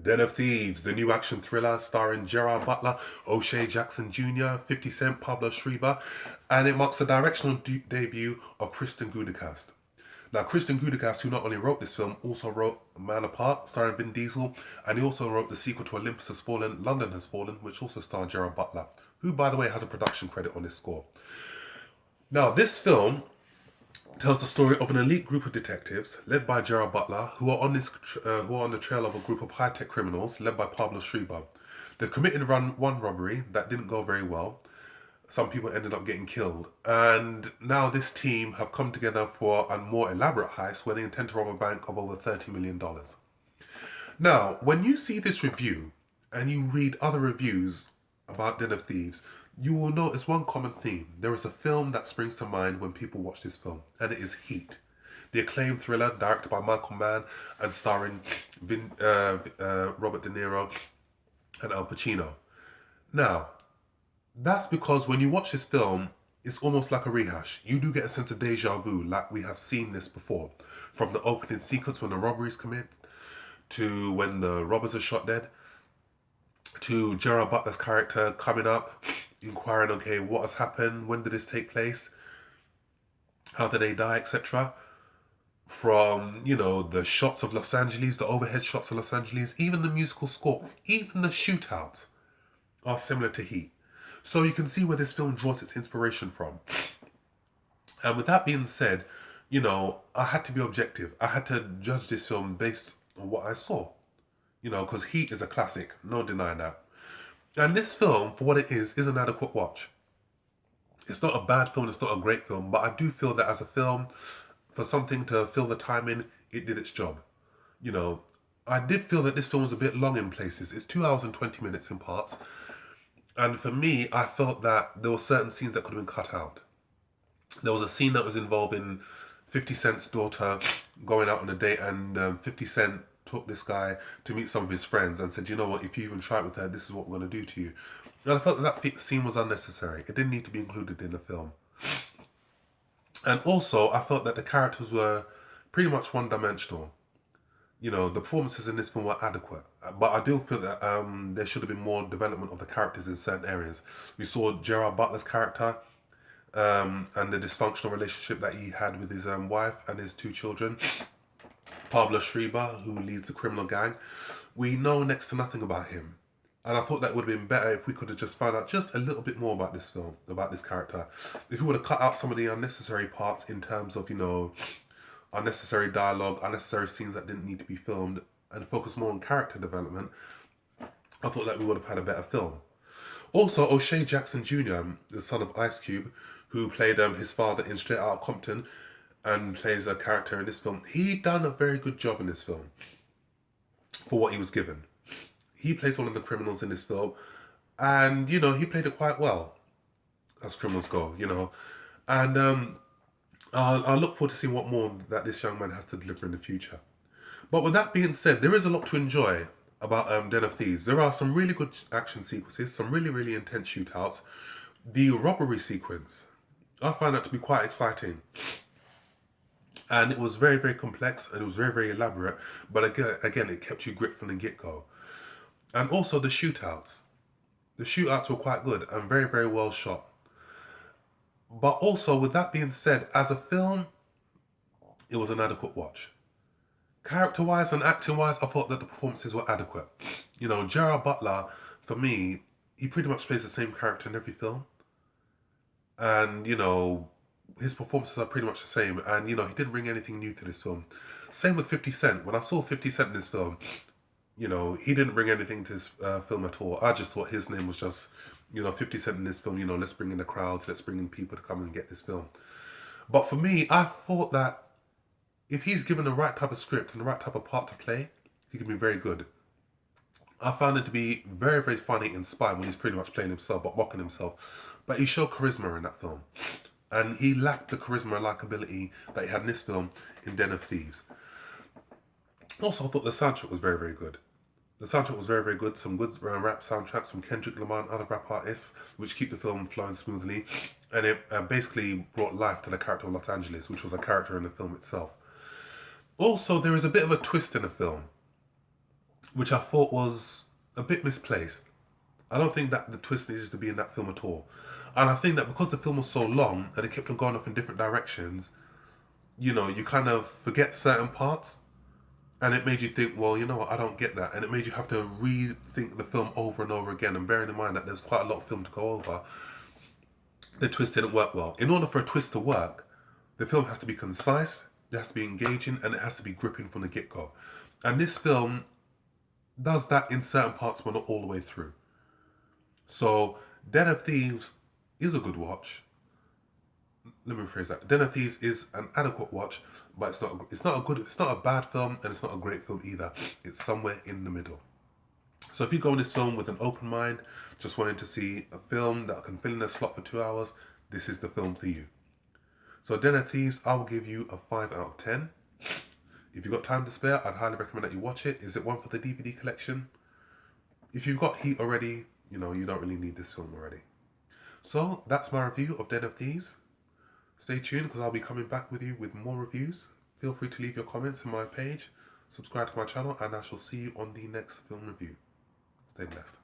Den of Thieves, the new action thriller starring Gerard Butler, Oshea Jackson Jr., 50 Cent, Pablo Schrieber, and it marks the directional debut of Kristen Gudicast. Now, Kristen Gudicast, who not only wrote this film, also wrote Man Apart, starring Vin Diesel, and he also wrote the sequel to Olympus Has Fallen, London Has Fallen, which also starred Gerard Butler, who, by the way, has a production credit on this score. Now, this film tells the story of an elite group of detectives led by Gerard Butler who are on the trail of a group of high-tech criminals led by Pablo Schrieber. They've committed one robbery that didn't go very well. Some people ended up getting killed, and now this team have come together for a more elaborate heist where they intend to rob a bank of over $30 million. Now, when you see this review and you read other reviews about Den of Thieves, you will notice one common theme. There is a film that springs to mind when people watch this film, and it is Heat, the acclaimed thriller directed by Michael Mann and starring Robert De Niro and Al Pacino. Now, that's because when you watch this film, it's almost like a rehash. You do get a sense of deja vu, like we have seen this before. From the opening sequence when the robbery is committed, to when the robbers are shot dead, to Gerard Butler's character coming up, inquiring, okay, what has happened? When did this take place? How did they die, etc.? From, the shots of Los Angeles, the overhead shots of Los Angeles, even the musical score, even the shootouts are similar to Heat. So you can see where this film draws its inspiration from. And with that being said, I had to be objective. I had to judge this film based on what I saw. Because Heat is a classic, no denying that. And this film, for what it is an adequate watch. It's not a bad film, it's not a great film, but I do feel that as a film, for something to fill the time in, it did its job. I did feel that this film was a bit long in places. It's 2 hours and 20 minutes in parts. And for me, I felt that there were certain scenes that could have been cut out. There was a scene that was involving 50 Cent's daughter going out on a date, and 50 Cent took this guy to meet some of his friends and said, you know what, if you even try it with her, this is what we're going to do to you. And I felt that scene was unnecessary. It didn't need to be included in the film. And also, I felt that the characters were pretty much one-dimensional. The performances in this film were adequate. But I do feel that there should have been more development of the characters in certain areas. We saw Gerard Butler's character and the dysfunctional relationship that he had with his wife and his 2 children. Pablo Schrieber, who leads the criminal gang. We know next to nothing about him. And I thought that would have been better if we could have just found out just a little bit more about this film, about this character. If we would have cut out some of the unnecessary parts in terms of, unnecessary dialogue, unnecessary scenes that didn't need to be filmed, and focus more on character development, I thought that we would have had a better film. Also, Oshea Jackson Jr., the son of Ice Cube, who played his father in Straight Outta Compton and plays a character in this film, he done a very good job in this film for what he was given. He plays one of the criminals in this film, and, he played it quite well, as criminals go, And I'll look forward to seeing what more that this young man has to deliver in the future. But with that being said, there is a lot to enjoy about Den of Thieves. There are some really good action sequences, some really, really intense shootouts. The robbery sequence, I found that to be quite exciting. And it was very, very complex, and it was very, very elaborate. But again, it kept you gripped from the get-go. And also the shootouts. The shootouts were quite good and very, very well shot. But also, with that being said, as a film, it was an adequate watch. Character-wise and acting-wise, I thought that the performances were adequate. Gerard Butler, for me, he pretty much plays the same character in every film. And, his performances are pretty much the same. And, he didn't bring anything new to this film. Same with 50 Cent. When I saw 50 Cent in this film, he didn't bring anything to his film at all. I just thought his name was just, 50 Cent in this film, let's bring in the crowds, let's bring in people to come and get this film. But for me, I thought that if he's given the right type of script and the right type of part to play, he can be very good. I found it to be very, very funny, inspired when he's pretty much playing himself, but mocking himself. But he showed charisma in that film. And he lacked the charisma and likability that he had in this film in Den of Thieves. Also, I thought the soundtrack was very, very good. The soundtrack was very, very good. Some good rap soundtracks from Kendrick Lamar and other rap artists, which keep the film flowing smoothly. And it basically brought life to the character of Los Angeles, which was a character in the film itself. Also, there is a bit of a twist in the film. which I thought was a bit misplaced. I don't think that the twist needed to be in that film at all. And I think that because the film was so long and it kept on going off in different directions, you know, you kind of forget certain parts. And it made you think, well, you know what, I don't get that. And it made you have to rethink the film over and over again. And bearing in mind that there's quite a lot of film to go over, the twist didn't work well. In order for a twist to work, the film has to be concise, it has to be engaging, and it has to be gripping from the get-go. And this film does that in certain parts, but not all the way through. So, Den of Thieves is a good watch. Let me rephrase that. Den of Thieves is an adequate watch, but it's not a bad film, and it's not a great film either. It's somewhere in the middle. So if you go in this film with an open mind, just wanting to see a film that can fill in a slot for 2 hours, this is the film for you. So Den of Thieves, I will give you a 5 out of 10. If you've got time to spare, I'd highly recommend that you watch it. Is it one for the DVD collection? If you've got Heat already, you know, you don't really need this film already. So that's my review of Den of Thieves. Stay tuned because I'll be coming back with you with more reviews. Feel free to leave your comments on my page, subscribe to my channel, and I shall see you on the next film review. Stay blessed.